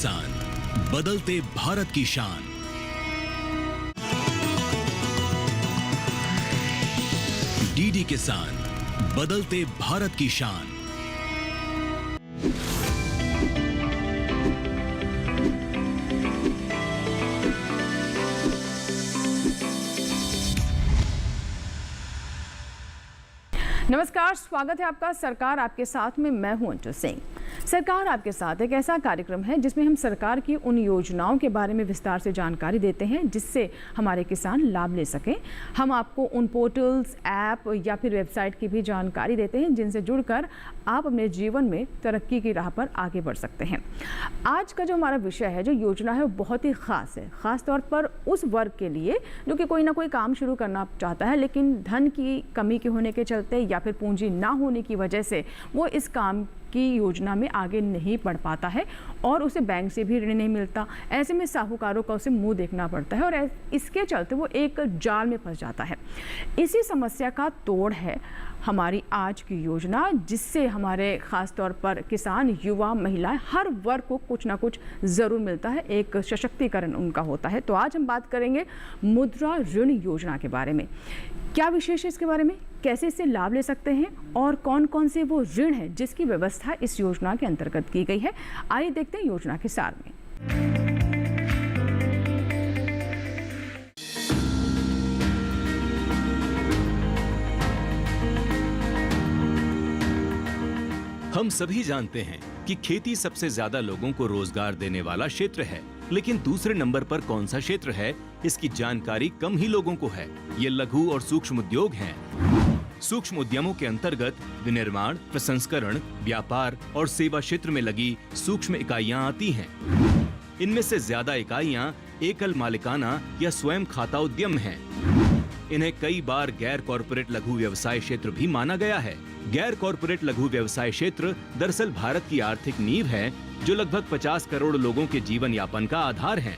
किसान, बदलते भारत की शान। डीडी किसान, बदलते भारत की शान। नमस्कार, स्वागत है आपका सरकार आपके साथ में। मैं हूं अंजू सिंह। सरकार आपके साथ एक ऐसा कार्यक्रम है जिसमें हम सरकार की उन योजनाओं के बारे में विस्तार से जानकारी देते हैं जिससे हमारे किसान लाभ ले सकें। हम आपको उन पोर्टल्स, ऐप या फिर वेबसाइट की भी जानकारी देते हैं जिनसे जुड़कर आप अपने जीवन में तरक्की की राह पर आगे बढ़ सकते हैं। आज का जो हमारा विषय है, जो योजना है, वो बहुत ही ख़ास है, ख़ास तौर पर उस वर्ग के लिए जो कि कोई ना कोई काम शुरू करना चाहता है, लेकिन धन की कमी के होने के चलते या फिर पूंजी ना होने की वजह से वो इस काम की योजना में आगे नहीं बढ़ पाता है और उसे बैंक से भी ऋण नहीं मिलता। ऐसे में साहूकारों का उसे मुंह देखना पड़ता है और इसके चलते वो एक जाल में फंस जाता है। इसी समस्या का तोड़ है हमारी आज की योजना, जिससे हमारे ख़ास तौर पर किसान, युवा, महिलाएं, हर वर्ग को कुछ ना कुछ ज़रूर मिलता है, एक सशक्तिकरण उनका होता है। तो आज हम बात करेंगे मुद्रा ऋण योजना के बारे में। क्या विशेष है इसके बारे में, कैसे इससे लाभ ले सकते हैं और कौन कौन से वो ऋण है जिसकी व्यवस्था इस योजना के अंतर्गत की गई है। आइए देखते हैं योजना के सार में। हम सभी जानते हैं कि खेती सबसे ज्यादा लोगों को रोजगार देने वाला क्षेत्र है, लेकिन दूसरे नंबर पर कौन सा क्षेत्र है, इसकी जानकारी कम ही लोगों को है। ये लघु और सूक्ष्म उद्योग हैं। सूक्ष्म उद्यमों के अंतर्गत विनिर्माण, प्रसंस्करण, व्यापार और सेवा क्षेत्र में लगी सूक्ष्म इकाइयां आती हैं। इनमें से ज्यादा इकाइयां एकल मालिकाना या स्वयं खाता उद्यम हैं। इन्हें कई बार गैर कॉरपोरेट लघु व्यवसाय क्षेत्र भी माना गया है। गैर कॉरपोरेट लघु व्यवसाय क्षेत्र दरअसल भारत की आर्थिक नींव है, जो लगभग 50 करोड़ लोगों के जीवन यापन का आधार है।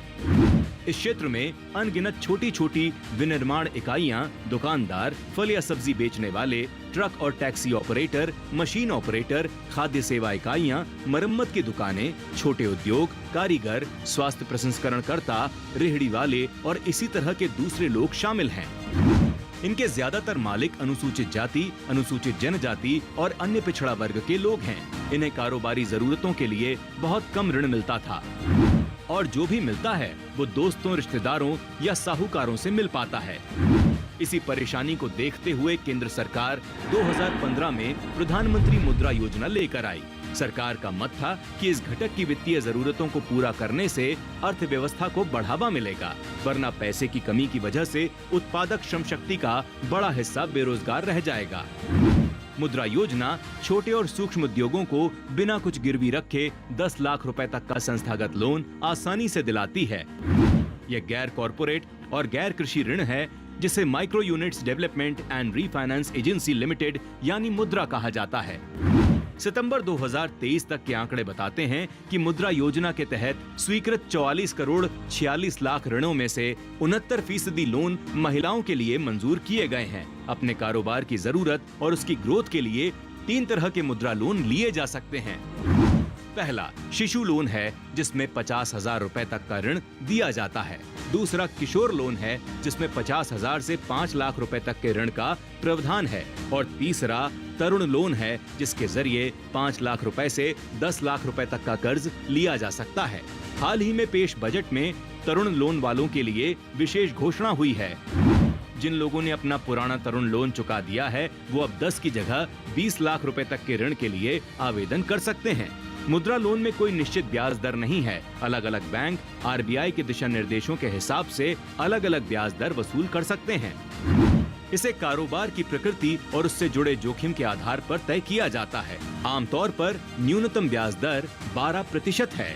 इस क्षेत्र में अनगिनत छोटी छोटी विनिर्माण इकाइयां, दुकानदार, फल या सब्जी बेचने वाले, ट्रक और टैक्सी ऑपरेटर, मशीन ऑपरेटर, खाद्य सेवा इकाइयां, मरम्मत की दुकानें, छोटे उद्योग, कारीगर, स्वास्थ्य प्रसंस्करणकर्ता, रेहड़ी वाले और इसी तरह के दूसरे लोग शामिल हैं। इनके ज्यादातर मालिक अनुसूचित जाति, अनुसूचित जनजाति और अन्य पिछड़ा वर्ग के लोग हैं। इन्हें कारोबारी जरूरतों के लिए बहुत कम ऋण मिलता था और जो भी मिलता है वो दोस्तों, रिश्तेदारों या साहूकारों से मिल पाता है। इसी परेशानी को देखते हुए केंद्र सरकार 2015 में प्रधानमंत्री मुद्रा योजना लेकर आई। सरकार का मत था कि इस घटक की वित्तीय जरूरतों को पूरा करने से अर्थव्यवस्था को बढ़ावा मिलेगा, वरना पैसे की कमी की वजह से उत्पादक श्रम शक्ति का बड़ा हिस्सा बेरोजगार रह जाएगा। मुद्रा योजना छोटे और सूक्ष्म उद्योगों को बिना कुछ गिरवी रखे 10 लाख रुपए तक का संस्थागत लोन आसानी से दिलाती है। यह गैर कॉरपोरेट और गैर कृषि ऋण है, जिसे micro units development and refinance agency limited यानी मुद्रा कहा जाता है। सितंबर 2023 तक के आंकड़े बताते हैं कि मुद्रा योजना के तहत स्वीकृत 44 करोड़ 46 लाख ऋणों में से 69% लोन महिलाओं के लिए मंजूर किए गए हैं। अपने कारोबार की जरूरत और उसकी ग्रोथ के लिए 3 तरह के मुद्रा लोन लिए जा सकते हैं। पहला शिशु लोन है, जिसमें 50,000 रुपए तक का ऋण दिया जाता है। दूसरा किशोर लोन है, जिसमें 50,000 से 5 लाख रुपए तक के ऋण का प्रावधान है। और तीसरा तरुण लोन है, जिसके जरिए 5 लाख रुपए से 10 लाख रुपए तक का कर्ज लिया जा सकता है। हाल ही में पेश बजट में तरुण लोन वालों के लिए विशेष घोषणा हुई है। जिन लोगों ने अपना पुराना तरुण लोन चुका दिया है, वो अब 10 की जगह 20 लाख रुपए तक के ऋण के लिए आवेदन कर सकते हैं। मुद्रा लोन में कोई निश्चित ब्याज दर नहीं है। अलग अलग बैंक आरबीआई के दिशा निर्देशों के हिसाब से अलग अलग ब्याज दर वसूल कर सकते हैं। इसे कारोबार की प्रकृति और उससे जुड़े जोखिम के आधार पर तय किया जाता है। आमतौर पर न्यूनतम ब्याज दर 12% है।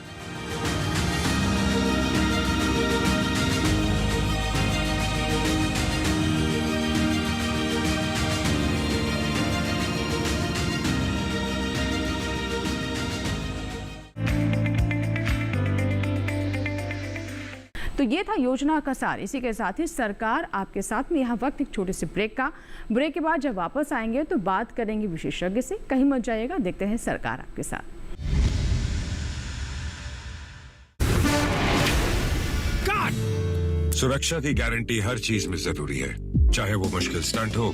तो ये था योजना का सार। इसी के साथ ही सरकार आपके साथ में यहाँ वक्त एक छोटे से ब्रेक के बाद जब वापस आएंगे तो बात करेंगे विशेषज्ञ से। कहीं मत जाइएगा, देखते हैं सरकार आपके साथ। स्मार्ट। सुरक्षा की गारंटी हर चीज में जरूरी है, चाहे वो मुश्किल स्टंट हो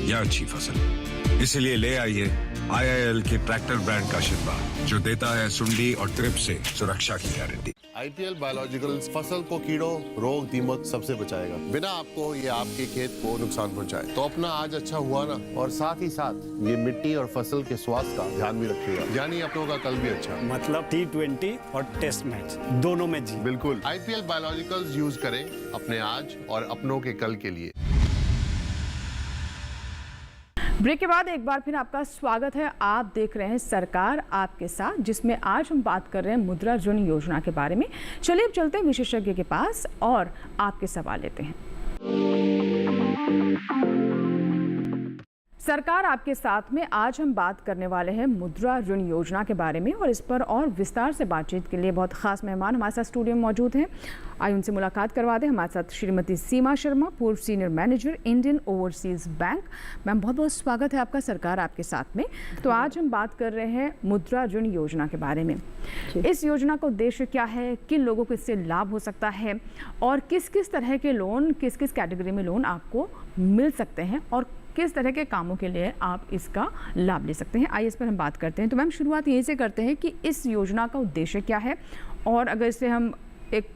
या अच्छी फसल। इसलिए ले आइए IIL के ट्रैक्टर ब्रांड का शिनबा, जो देता है सुंडी और ट्रिप से सुरक्षा की गारंटी। IPL बायोलॉजिकल्स फसल को कीड़ों, रोग, दीमक सबसे बचाएगा, बिना आपको ये आपके खेत को नुकसान पहुंचाए। तो अपना आज अच्छा हुआ ना, और साथ ही साथ ये मिट्टी और फसल के स्वास्थ्य का ध्यान भी रखिएगा, यानी अपनों का कल भी अच्छा। मतलब T20 और टेस्ट मैच दोनों में जी। बिल्कुल, IPL बायोलॉजिकल्स यूज करें अपने आज और अपनों के कल के लिए। ब्रेक के बाद एक बार फिर आपका स्वागत है। आप देख रहे हैं सरकार आपके साथ, जिसमें आज हम बात कर रहे हैं मुद्रा ऋण योजना के बारे में। चलिए अब चलते हैं विशेषज्ञ के पास और आपके सवाल लेते हैं। सरकार आपके साथ में आज हम बात करने वाले हैं मुद्रा ऋण योजना के बारे में, और इस पर और विस्तार से बातचीत के लिए बहुत खास मेहमान हमारे साथ स्टूडियो में मौजूद हैं। आइए उनसे मुलाकात करवा दें। हमारे साथ श्रीमती सीमा शर्मा, पूर्व senior manager, Indian overseas bank. Ma'am, बहुत बहुत स्वागत है आपका सरकार आपके साथ में। तो आज हम बात कर रहे हैं मुद्रा ऋण योजना के बारे में। इस योजना का उद्देश्य क्या है, किन लोगों को इससे लाभ हो सकता है, और किस किस तरह के लोन, किस किस कैटेगरी में लोन आपको मिल सकते हैं, और किस तरह के कामों के लिए आप इसका लाभ ले सकते हैं। आइए इस पर हम बात करते हैं। तो मैम, शुरुआत यहीं से करते हैं कि इस योजना का उद्देश्य क्या है, और अगर इसे हम एक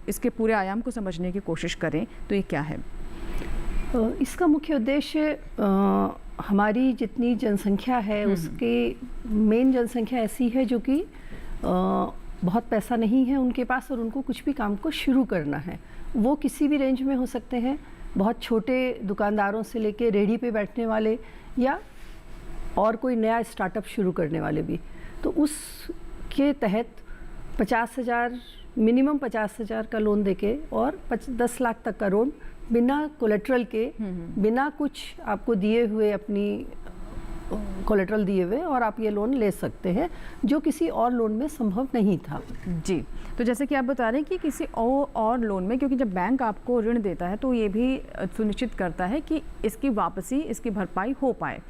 इसके पूरे आयाम को समझने की कोशिश करें तो ये क्या है? इसका मुख्य उद्देश्य हमारी जितनी जनसंख्या है उसके मेन जनसंख्या ऐसी है जो कि बहुत पैसा नहीं है उनके पास, और उनको कुछ भी काम को शुरू करना है। वो किसी भी रेंज में हो सकते हैं, बहुत छोटे दुकानदारों से लेके रेडी पे बैठने वाले, या और कोई नया स्टार्टअप शुरू करने वाले भी। तो उसके तहत 50,000 मिनिमम 50,000 का लोन देके और 10 लाख तक का लोन बिना कोलेट्रल के, बिना कुछ आपको दिए हुए, अपनी कोलेट्रल दिए हुए, और आप ये लोन ले सकते हैं, जो किसी और लोन में संभव नहीं था। जी, तो जैसे कि आप बता रहे हैं कि किसी और लोन में, क्योंकि जब बैंक आपको ऋण देता है तो ये भी सुनिश्चित करता है कि इसकी वापसी, इसकी भरपाई हो पाए।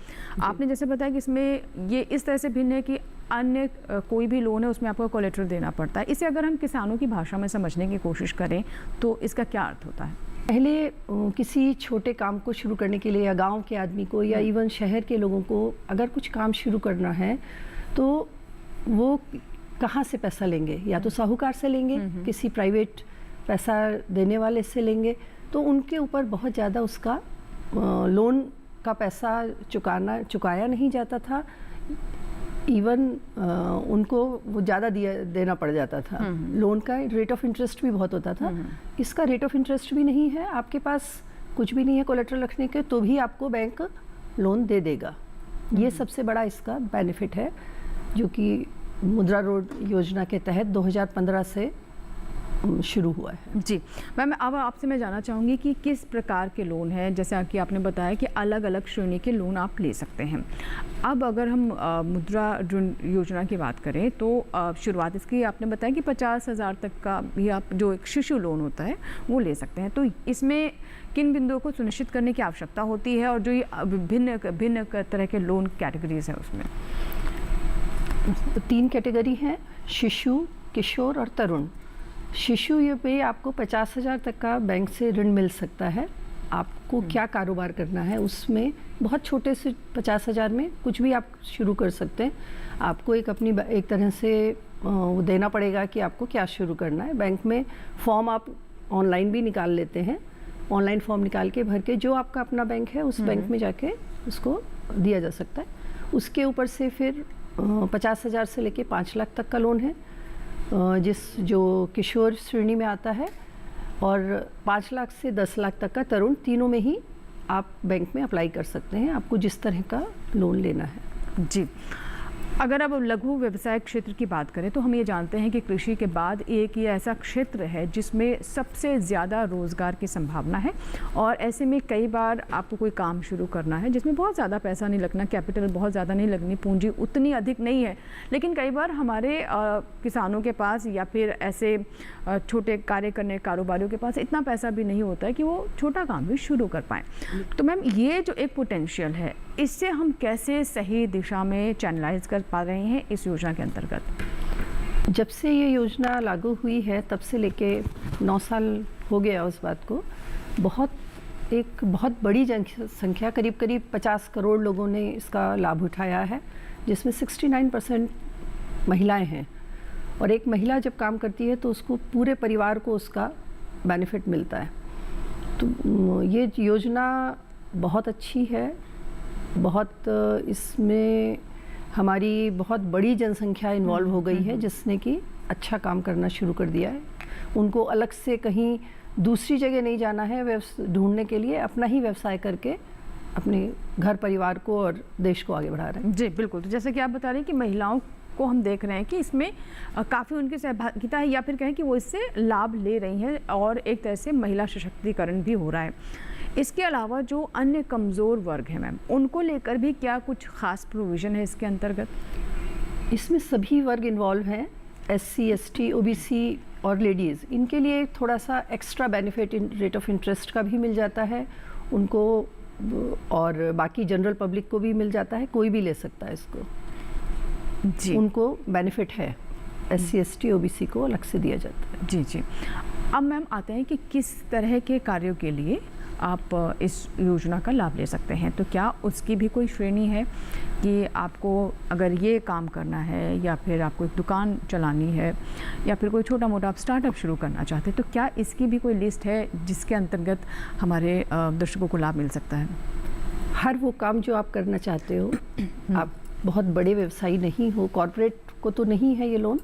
आपने जैसे बताया कि इसमें ये इस तरह से भिन्न है कि अन्य कोई भी लोन है उसमें आपको कोलेट्रल देना पड़ता है। इसे अगर हम किसानों की भाषा में समझने की कोशिश करें तो इसका क्या अर्थ होता है? पहले किसी छोटे काम को शुरू करने के लिए, या गांव के आदमी को, या इवन शहर के लोगों को अगर कुछ काम शुरू करना है तो वो कहाँ से पैसा लेंगे? या तो साहूकार से लेंगे, किसी प्राइवेट पैसा देने वाले से लेंगे। तो उनके ऊपर बहुत ज़्यादा उसका लोन का पैसा चुकाया नहीं जाता था। इवन उनको वो ज़्यादा देना पड़ जाता था। लोन का रेट ऑफ इंटरेस्ट भी बहुत होता था। इसका रेट ऑफ इंटरेस्ट भी नहीं है, आपके पास कुछ भी नहीं है कोलेट्रल रखने के, तो भी आपको बैंक लोन दे देगा। ये सबसे बड़ा इसका बेनिफिट है, जो कि मुद्रा ऋण योजना के तहत 2015 से शुरू हुआ है। जी मैम, अब आपसे मैं जानना चाहूँगी कि किस प्रकार के लोन हैं, जैसा कि आपने बताया कि अलग अलग श्रेणी के लोन आप ले सकते हैं। अब अगर हम मुद्रा ऋण योजना की बात करें तो शुरुआत इसकी आपने बताया कि 50,000 तक का भी आप जो एक शिशु लोन होता है वो ले सकते हैं। तो इसमें किन बिंदुओं को सुनिश्चित करने की आवश्यकता होती है, और जो ये भिन्न तरह के लोन कैटेगरीज हैं उसमें? 3 कैटेगरी हैं, शिशु, किशोर और तरुण। शिशु ये पे आपको 50,000 तक का बैंक से ऋण मिल सकता है। आपको क्या कारोबार करना है, उसमें बहुत छोटे से 50,000 में कुछ भी आप शुरू कर सकते हैं। आपको एक तरह से देना पड़ेगा कि आपको क्या शुरू करना है। बैंक में फॉर्म आप ऑनलाइन भी निकाल लेते हैं, ऑनलाइन फॉर्म निकाल के भर के जो आपका अपना बैंक है उस बैंक में जाके उसको दिया जा सकता है। उसके ऊपर से फिर 50,000 से लेके 5 लाख तक का लोन है, जो किशोर श्रेणी में आता है, और 5 लाख से 10 लाख तक का तरुण। तीनों में ही आप बैंक में अप्लाई कर सकते हैं, आपको जिस तरह का लोन लेना है। जी, अगर अब लघु व्यवसाय क्षेत्र की बात करें तो हम ये जानते हैं कि कृषि के बाद एक ये ऐसा क्षेत्र है जिसमें सबसे ज़्यादा रोज़गार की संभावना है, और ऐसे में कई बार आपको कोई काम शुरू करना है जिसमें बहुत ज़्यादा पैसा नहीं लगना, कैपिटल बहुत ज़्यादा नहीं लगनी, पूंजी उतनी अधिक नहीं है, लेकिन कई बार हमारे किसानों के पास या फिर ऐसे छोटे कार्य करने कारोबारियों के पास इतना पैसा भी नहीं होता है कि वो छोटा काम भी शुरू कर पाएँ। तो मैम, ये जो एक पोटेंशियल है, इससे हम कैसे सही दिशा में चैनलाइज कर पा रहे हैं इस योजना के अंतर्गत? जब से ये योजना लागू हुई है तब से लेके 9 साल हो गया उस बात को, एक बहुत बड़ी जनसंख्या करीब 50 करोड़ लोगों ने इसका लाभ उठाया है, जिसमें 69% महिलाएं हैं। और एक महिला जब काम करती है तो उसको पूरे परिवार को उसका बेनिफिट मिलता है। तो ये योजना बहुत अच्छी है, बहुत इसमें हमारी बहुत बड़ी जनसंख्या इन्वॉल्व हो गई है, जिसने कि अच्छा काम करना शुरू कर दिया है। उनको अलग से कहीं दूसरी जगह नहीं जाना है ढूंढने के लिए, अपना ही व्यवसाय करके अपने घर परिवार को और देश को आगे बढ़ा रहे हैं। जी बिल्कुल। तो जैसे कि आप बता रहे हैं कि महिलाओं को हम देख रहे हैं कि इसमें काफ़ी उनकी सहभागिता है, या फिर कहें कि वो इससे लाभ ले रही हैं और एक तरह से महिला सशक्तिकरण भी हो रहा है। इसके अलावा जो अन्य कमज़ोर वर्ग हैं मैम, उनको लेकर भी क्या कुछ खास प्रोविज़न है इसके अंतर्गत? इसमें सभी वर्ग इन्वॉल्व हैं, SC, ST, OBC और लेडीज़। इनके लिए थोड़ा सा extra benefit rate of interest का भी मिल जाता है उनको, और बाकी जनरल पब्लिक को भी मिल जाता है, कोई भी ले सकता है इसको जी। उनको बेनिफिट है। SC, ST, OBC को अलग से दिया जाता है। जी जी। अब मैम आते हैं कि किस तरह के कार्यों के लिए आप इस योजना का लाभ ले सकते हैं। तो क्या उसकी भी कोई श्रेणी है कि आपको अगर ये काम करना है, या फिर आपको एक दुकान चलानी है, या फिर कोई छोटा मोटा आप स्टार्टअप शुरू करना चाहते हैं, तो क्या इसकी भी कोई लिस्ट है जिसके अंतर्गत हमारे दर्शकों को लाभ मिल सकता है? हर वो काम जो आप करना चाहते हो, आप बहुत बड़े व्यवसायी नहीं हो, कॉर्पोरेट को तो नहीं है ये लोन,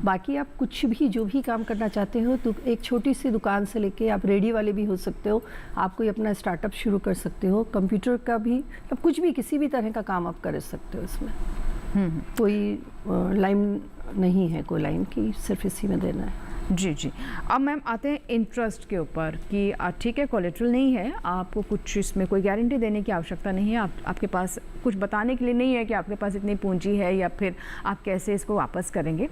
बाकी आप कुछ भी जो भी काम करना चाहते हो, तो एक छोटी सी दुकान से लेके आप रेडी वाले भी हो सकते हो, आप कोई अपना स्टार्टअप शुरू कर सकते हो, कंप्यूटर का भी, अब कुछ भी किसी भी तरह का काम आप कर सकते हो इसमें। कोई लाइन नहीं है, कोई लाइन की, सिर्फ इसी में देना है। जी जी। अब मैम आते हैं इंटरेस्ट के ऊपर कि ठीक है कोलेट्रल नहीं है, आपको कुछ इसमें कोई गारंटी देने की आवश्यकता नहीं है, आपके पास कुछ बताने के लिए नहीं है कि आपके पास इतनी पूंजी है या फिर आप कैसे इसको वापस करेंगे,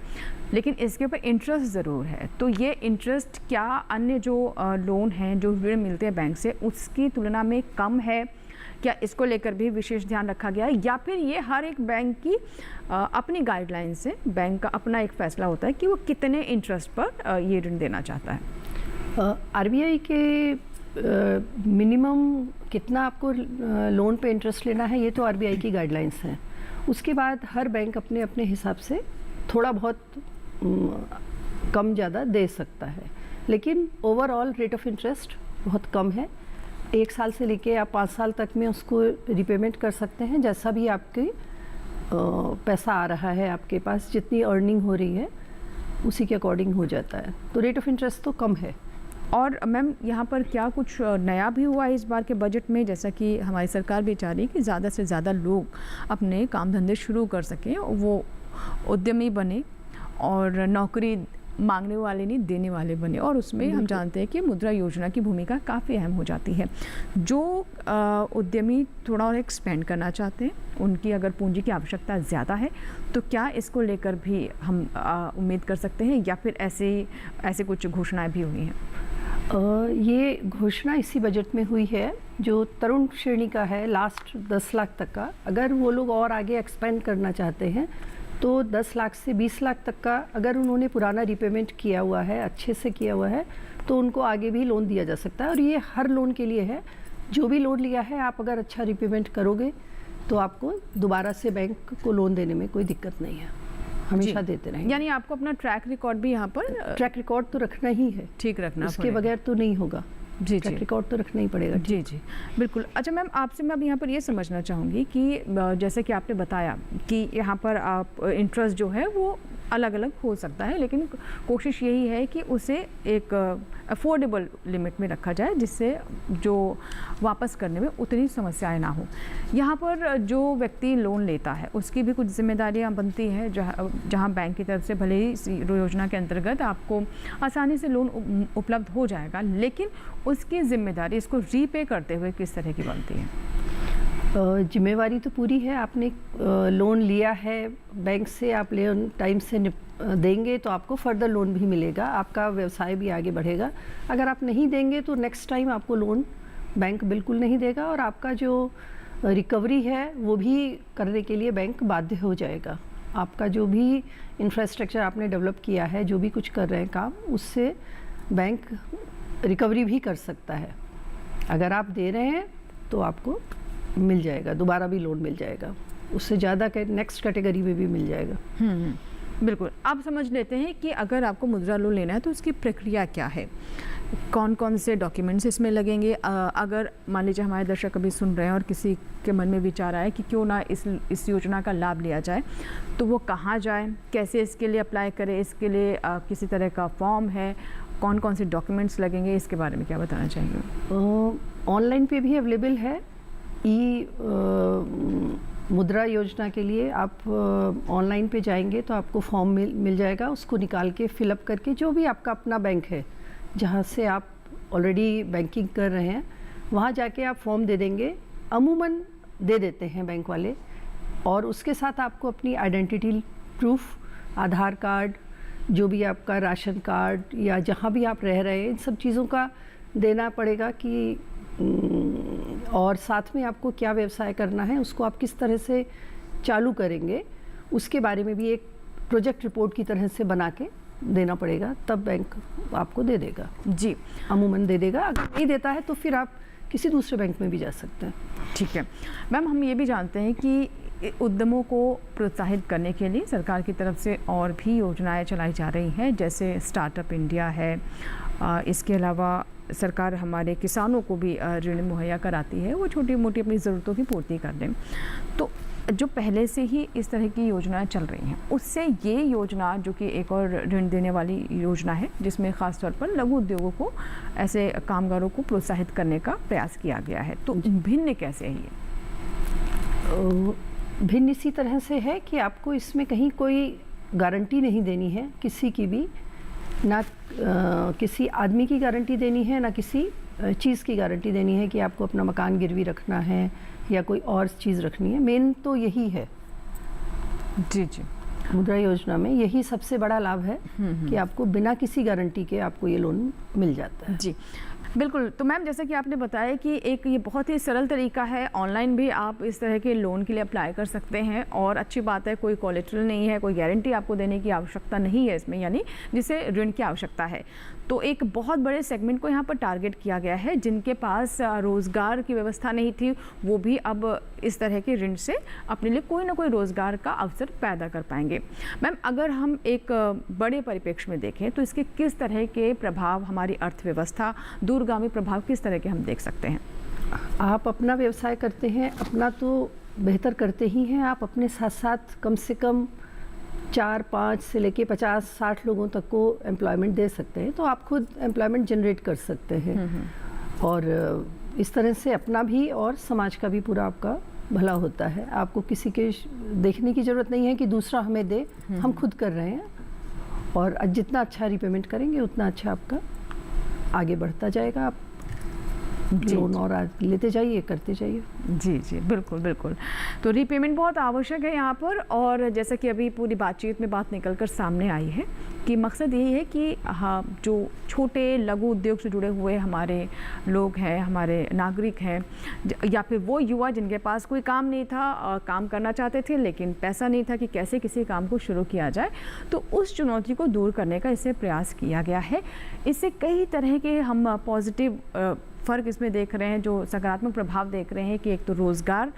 लेकिन इसके ऊपर इंटरेस्ट ज़रूर है। तो ये इंटरेस्ट क्या अन्य जो लोन हैं, जो ऋण मिलते हैं बैंक से, उसकी तुलना में कम है? क्या इसको लेकर भी विशेष ध्यान रखा गया है, या फिर ये हर एक बैंक की अपनी गाइडलाइन से बैंक का अपना एक फैसला होता है कि वो कितने इंटरेस्ट पर ये ऋण देना चाहता है? RBI के मिनिमम कितना आपको लोन पे इंटरेस्ट लेना है, ये तो RBI की गाइडलाइंस हैं। उसके बाद हर बैंक अपने अपने हिसाब से थोड़ा बहुत कम ज़्यादा दे सकता है, लेकिन ओवरऑल रेट ऑफ इंटरेस्ट बहुत कम है। 1 साल से लेके आप 5 साल तक में उसको रिपेमेंट कर सकते हैं, जैसा भी आपके पैसा आ रहा है आपके पास, जितनी अर्निंग हो रही है उसी के अकॉर्डिंग हो जाता है। तो रेट ऑफ इंटरेस्ट तो कम है। और मैम यहाँ पर क्या कुछ नया भी हुआ है इस बार के बजट में, जैसा कि हमारी सरकार भी चाह रही है कि ज़्यादा से ज़्यादा लोग अपने काम धंधे शुरू कर सकें, वो उद्यमी बने और नौकरी मांगने वाले नहीं देने वाले बने, और उसमें हम जानते हैं कि मुद्रा योजना की भूमिका काफ़ी अहम हो जाती है। जो उद्यमी थोड़ा और एक्सपेंड करना चाहते हैं, उनकी अगर पूंजी की आवश्यकता ज़्यादा है, तो क्या इसको लेकर भी हम उम्मीद कर सकते हैं, या फिर ऐसे कुछ घोषणाएं भी हुई हैं? ये घोषणा इसी बजट में हुई है जो तरुण श्रेणी का है, लास्ट 10 लाख तक का। अगर वो लोग और आगे एक्सपेंड करना चाहते हैं तो 10 लाख से 20 लाख तक का, अगर उन्होंने पुराना रिपेमेंट किया हुआ है, अच्छे से किया हुआ है, तो उनको आगे भी लोन दिया जा सकता है। और ये हर लोन के लिए है, जो भी लोन लिया है आप अगर अच्छा रिपेमेंट करोगे तो आपको दोबारा से बैंक को लोन देने में कोई दिक्कत नहीं है, हमेशा देते रहेंगे। यानी आपको अपना ट्रैक रिकॉर्ड भी यहाँ पर ट्रैक रिकॉर्ड तो रखना ही है, ठीक रखना, उसके बगैर तो नहीं होगा। जी ट्रैक रिकॉर्ड तो रखना ही पड़ेगा। जी जी बिल्कुल। अच्छा मैम, आपसे मैं अब यहाँ पर ये समझना चाहूँगी कि जैसे कि आपने बताया कि यहाँ पर आप इंटरेस्ट जो है वो अलग अलग हो सकता है, लेकिन कोशिश यही है कि उसे एक अफोर्डेबल लिमिट में रखा जाए, जिससे जो वापस करने में उतनी समस्याएं ना हो। यहाँ पर जो व्यक्ति लोन लेता है उसकी भी कुछ जिम्मेदारियाँ बनती हैं, जहाँ बैंक की तरफ से भले ही इस योजना के अंतर्गत आपको आसानी से लोन उपलब्ध हो जाएगा, लेकिन उसकी जिम्मेदारी इसको रीपे करते हुए किस तरह की बनती है? जिम्मेवारी तो पूरी है। आपने लोन लिया है बैंक से, आप लोन टाइम से देंगे तो आपको फर्दर लोन भी मिलेगा, आपका व्यवसाय भी आगे बढ़ेगा। अगर आप नहीं देंगे तो नेक्स्ट टाइम आपको लोन बैंक बिल्कुल नहीं देगा, और आपका जो रिकवरी है वो भी करने के लिए बैंक बाध्य हो जाएगा। आपका जो भी इंफ्रास्ट्रक्चर आपने डेवलप किया है, जो भी कुछ कर रहे हैं काम, उससे बैंक रिकवरी भी कर सकता है। अगर आप दे रहे हैं तो आपको मिल जाएगा, दोबारा भी लोन मिल जाएगा, उससे ज़्यादा नेक्स्ट कैटेगरी में भी मिल जाएगा। बिल्कुल। आप समझ लेते हैं कि अगर आपको मुद्रा लोन लेना है तो उसकी प्रक्रिया क्या है, कौन कौन से डॉक्यूमेंट्स इसमें लगेंगे। अगर मान लीजिए हमारे दर्शक अभी सुन रहे हैं और किसी के मन में विचार आए कि क्यों ना इस योजना का लाभ लिया जाए, तो वो कहाँ जाए, कैसे इसके लिए अप्लाई करें, इसके लिए किसी तरह का फॉर्म है, कौन कौन से डॉक्यूमेंट्स लगेंगे, इसके बारे में क्या बताना चाहेंगे? ऑनलाइन पे भी अवेलेबल है। मुद्रा योजना के लिए आप ऑनलाइन पे जाएंगे तो आपको फॉर्म मिल जाएगा, उसको निकाल के फिलअप करके, जो भी आपका अपना बैंक है जहाँ से आप ऑलरेडी बैंकिंग कर रहे हैं, वहाँ जाके आप फॉर्म दे देंगे। अमूमन दे देते हैं बैंक वाले, और उसके साथ आपको अपनी आइडेंटिटी प्रूफ, आधार कार्ड, जो भी आपका राशन कार्ड या जहाँ भी आप रह रहे हैं, इन सब चीज़ों का देना पड़ेगा कि और साथ में आपको क्या व्यवसाय करना है, उसको आप किस तरह से चालू करेंगे, उसके बारे में भी एक प्रोजेक्ट रिपोर्ट की तरह से बना के देना पड़ेगा, तब बैंक आपको दे देगा। जी, अमूमन दे देगा। अगर नहीं देता है तो फिर आप किसी दूसरे बैंक में भी जा सकते हैं। ठीक है मैम, हम ये भी जानते हैं कि उद्यमों को प्रोत्साहित करने के लिए सरकार की तरफ से और भी योजनाएं चलाई जा रही हैं, जैसे स्टार्टअप इंडिया है। इसके अलावा सरकार हमारे किसानों को भी ऋण मुहैया कराती है, वो छोटी मोटी अपनी ज़रूरतों की पूर्ति कर दें। तो जो पहले से ही इस तरह की योजनाएं चल रही हैं, उससे ये योजना जो कि एक और ऋण देने वाली योजना है, जिसमें ख़ास तौर पर लघु उद्योगों को, ऐसे कामगारों को प्रोत्साहित करने का प्रयास किया गया है, तो भिन्न कैसे है ये? भिन्न इसी तरह से है कि आपको इसमें कहीं कोई गारंटी नहीं देनी है किसी की भी, ना किसी आदमी की गारंटी देनी है, ना किसी चीज़ की गारंटी देनी है कि आपको अपना मकान गिरवी रखना है या कोई और चीज़ रखनी है। मेन तो यही है जी जी, मुद्रा योजना में यही सबसे बड़ा लाभ है कि आपको बिना किसी गारंटी के आपको ये लोन मिल जाता है। जी बिल्कुल। तो मैम, जैसा कि आपने बताया कि एक ये बहुत ही सरल तरीका है, ऑनलाइन भी आप इस तरह के लोन के लिए अप्लाई कर सकते हैं, और अच्छी बात है कोई कोलेटरल नहीं है, कोई गारंटी आपको देने की आवश्यकता नहीं है इसमें, यानी जिसे ऋण की आवश्यकता है। तो एक बहुत बड़े सेगमेंट को यहाँ पर टारगेट किया गया है, जिनके पास रोज़गार की व्यवस्था नहीं थी, वो भी अब इस तरह के ऋण से अपने लिए कोई ना कोई रोज़गार का अवसर पैदा कर पाएंगे। मैम, अगर हम एक बड़े परिप्रेक्ष्य में देखें तो इसके किस तरह के प्रभाव, हमारी अर्थव्यवस्था, दूरगामी प्रभाव किस तरह के हम देख सकते हैं? आप अपना व्यवसाय करते हैं, अपना तो बेहतर करते ही हैं, आप अपने साथ साथ कम से कम 4-5 से लेके 50-60 लोगों तक को एम्प्लॉयमेंट दे सकते हैं, तो आप खुद एम्प्लॉयमेंट जनरेट कर सकते हैं। और इस तरह से अपना भी और समाज का भी पूरा आपका भला होता है। आपको किसी के देखने की ज़रूरत नहीं है कि दूसरा हमें दे, हम खुद कर रहे हैं, और जितना अच्छा रिपेमेंट करेंगे उतना अच्छा आपका आगे बढ़ता जाएगा। आप लोन और लेते जाइए, करते जाइए। जी जी, बिल्कुल बिल्कुल। तो रीपेमेंट बहुत आवश्यक है यहाँ पर, और जैसा कि अभी पूरी बातचीत में बात निकलकर सामने आई है कि मकसद यही है कि हाँ, जो छोटे लघु उद्योग से जुड़े हुए हमारे लोग हैं, हमारे नागरिक हैं, या फिर वो युवा जिनके पास कोई काम नहीं था, काम करना चाहते थे लेकिन पैसा नहीं था कि कैसे किसी काम को शुरू किया जाए, तो उस चुनौती को दूर करने का इससे प्रयास किया गया है। इससे कई तरह के हम पॉजिटिव फ़र्क इसमें देख रहे हैं, जो सकारात्मक प्रभाव देख रहे हैं कि एक तो रोज़गार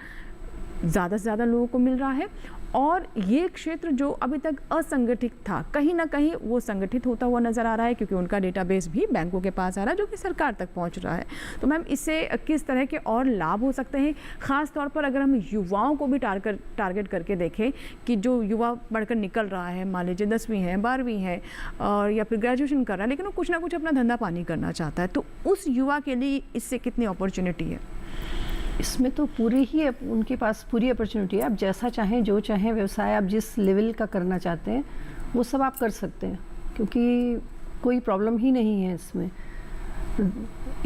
ज़्यादा से ज़्यादा लोगों को मिल रहा है, और ये क्षेत्र जो अभी तक असंगठित था, कहीं ना कहीं वो संगठित होता हुआ नज़र आ रहा है, क्योंकि उनका डेटाबेस भी बैंकों के पास आ रहा है, जो कि सरकार तक पहुंच रहा है। तो मैम, इससे किस तरह के और लाभ हो सकते हैं, ख़ास तौर पर अगर हम युवाओं को भी टारगेट करके देखें कि जो युवा पढ़कर निकल रहा है, मान लीजिए 10वीं है, 12वीं है, और या फिर ग्रेजुएशन कर रहा है, लेकिन वो कुछ ना कुछ अपना धंधा पानी करना चाहता है, तो उस युवा के लिए इससे कितनी अपॉर्चुनिटी है? इसमें तो पूरी ही उनके पास पूरी अपॉर्चुनिटी है। आप जैसा चाहें, जो चाहें व्यवसाय आप जिस लेवल का करना चाहते हैं वो सब आप कर सकते हैं, क्योंकि कोई प्रॉब्लम ही नहीं है इसमें।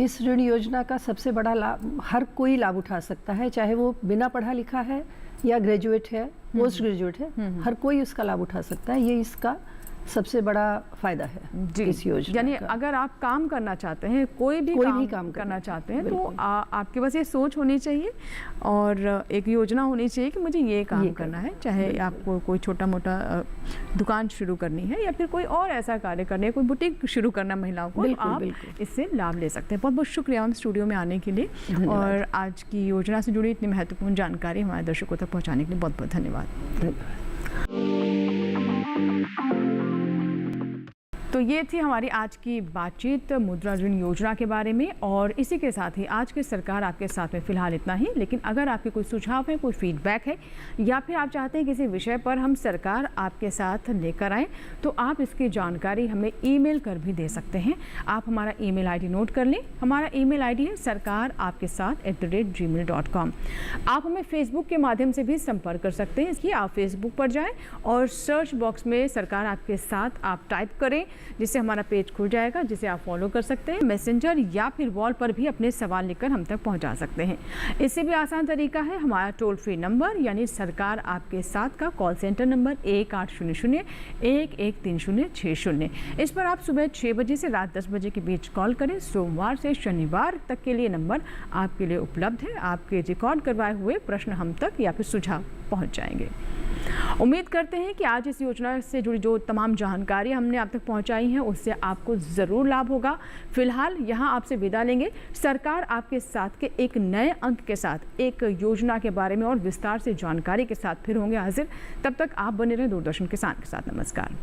इस ऋण योजना का सबसे बड़ा लाभ हर कोई लाभ उठा सकता है, चाहे वो बिना पढ़ा लिखा है या ग्रेजुएट है, पोस्ट ग्रेजुएट है, हर कोई उसका लाभ उठा सकता है। ये इसका सबसे बड़ा फायदा है जी। इस योजना यानी का। अगर आप काम करना चाहते हैं, कोई भी काम करना चाहते हैं, तो आपके पास ये सोच होनी चाहिए और एक योजना होनी चाहिए कि मुझे ये काम करना है। चाहे आपको कोई छोटा मोटा दुकान शुरू करनी है या फिर कोई और ऐसा कार्य करना है, कोई बुटीक शुरू करना महिलाओं को, तो आप इससे लाभ ले सकते हैं। बहुत बहुत शुक्रिया हम स्टूडियो में आने के लिए और आज की योजना से जुड़ी इतनी महत्वपूर्ण जानकारी हमारे दर्शकों तक पहुँचाने के लिए बहुत बहुत धन्यवाद। तो ये थी हमारी आज की बातचीत मुद्रा ऋण योजना के बारे में और इसी के साथ ही आज की सरकार आपके साथ में फ़िलहाल इतना ही। लेकिन अगर आपके कोई सुझाव है, कोई फीडबैक है या फिर आप चाहते हैं किसी विषय पर हम सरकार आपके साथ लेकर आएँ, तो आप इसकी जानकारी हमें ईमेल कर भी दे सकते हैं। आप हमारा ईमेल आईडी नोट कर लें। हमारा ईमेल आईडी है sarkaraapkesath@gmail.com। आप हमें फेसबुक के माध्यम से भी संपर्क कर सकते हैं। इसलिए आप फेसबुक पर जाएँ और सर्च बॉक्स में सरकार आपके साथ आप टाइप करें, जिससे हमारा पेज खुल जाएगा, जिसे आप फॉलो कर सकते हैं। मैसेंजर या फिर वॉल पर भी अपने सवाल लिखकर हम तक पहुंचा सकते हैं। इससे भी आसान तरीका है हमारा टोल फ्री नंबर यानी सरकार आपके साथ का कॉल सेंटर नंबर 1800-113060। इस पर आप सुबह 6 बजे से रात 10 बजे के बीच कॉल करें। सोमवार से शनिवार तक के लिए नंबर आपके लिए उपलब्ध है। आपके रिकॉर्ड करवाए हुए प्रश्न हम तक या फिर सुझाव पहुँच जाएंगे। उम्मीद करते हैं कि आज इस योजना से जुड़ी जो तमाम जानकारी हमने आप तक पहुंचाई है उससे आपको ज़रूर लाभ होगा। फिलहाल यहाँ आपसे विदा लेंगे। सरकार आपके साथ के एक नए अंक के साथ, एक योजना के बारे में और विस्तार से जानकारी के साथ फिर होंगे हाजिर। तब तक आप बने रहें दूरदर्शन किसान के साथ। नमस्कार।